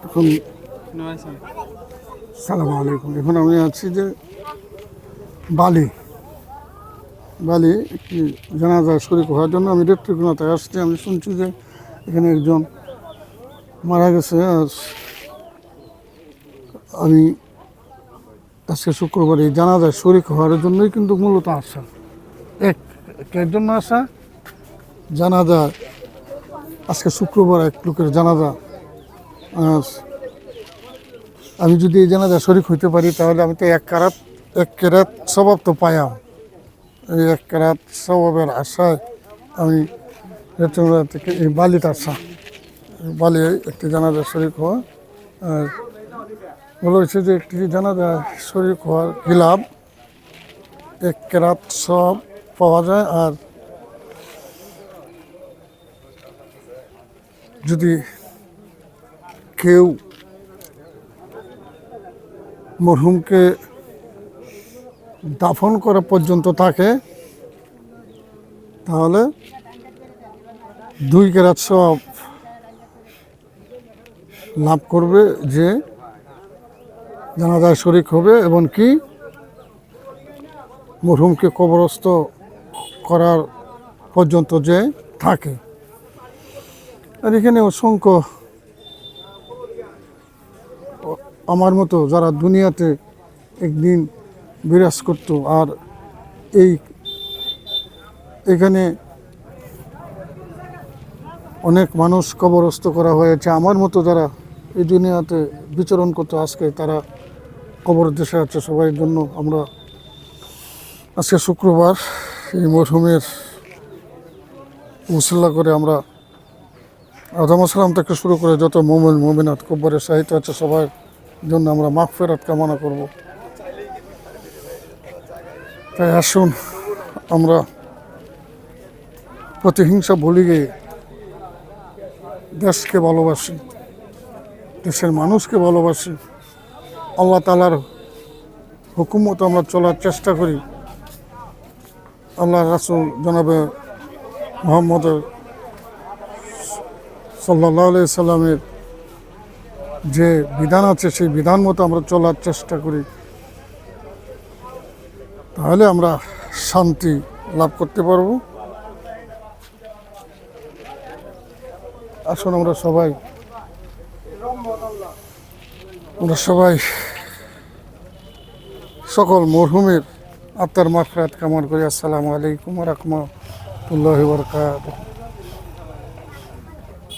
এখন সালাম আলাইকুম। এখন আমি আছি যে বালি বালি একটি জানাজায় শরীক হওয়ার জন্য আমি নেত্রকোনাতে আসছি। আমি শুনছি যে এখানে একজন মারা গেছে। আর আমি আজকে শুক্রবার এই জানাজায় শরীক হওয়ার জন্যই কিন্তু মূলত আসা। এর জন্য আসা জানাজা, আজকে শুক্রবার এক লোকের জানাজা। আর আমি যদি এই জানাজা শরীক হইতে পারি তাহলে আমি তো এক কেরাত স্বভাব তো পাইয়াম। এই এক কেরাত স্বভাবের আশায় আমি নেত্রকোনা থেকে এই বালিতে আসা, বালি একটি জানাজা শরীক হওয়া। আর বলা হয়েছে যে একটি জানাজা শরীক হওয়ার কি লাভ, এক কেরাত সব পাওয়া যায়। আর যদি কেউ মরহুমকে দাফন করা পর্যন্ত থাকে তাহলে 2 কেরাত সব লাভ করবে, যে জানাজায় শরীক হবে এবং কি মরহুমকে কবরস্থ করার পর্যন্ত যে থাকে। আর এখানে অসংখ্য আমার মতো যারা দুনিয়াতে একদিন বিরাজ করত, আর এখানে অনেক মানুষ কবরস্থ করা হয়েছে। আমার মতো যারা এই দুনিয়াতে বিচরণ করতো, আজকে তারা কবর দেশে আছে। সবার জন্য আমরা আজকে শুক্রবার এই মরহুমের উসিলা করে আমরা আদম আসসালাম থেকে শুরু করে যত মোমিন মোমিনাত কবরের সাহিত্য আছে সবার জন্য আমরা মাগফিরাত কামনা করব। তাই আসুন আমরা প্রতিহিংসা ভুলে গিয়ে দেশকে ভালোবাসি, দেশের মানুষকে ভালোবাসি, আল্লাহ তাআলার হুকুম মতো আমরা চলার চেষ্টা করি। আল্লাহ রাসূল জনাবে মুহাম্মদ সাল্লাল্লাহু আলাইহি সাল্লামের যে বিধান আছে সেই বিধান মতো আমরা চলার চেষ্টা করি, তাহলে আমরা শান্তি লাভ করতে পারব। আসুন আমরা সবাই সকল মরহুমের আত্মার মাগফিরাত কামনা করি। আসসালামু আলাইকুম ওয়া রাহমাতুল্লাহি ওয়া বারাকাতুহু।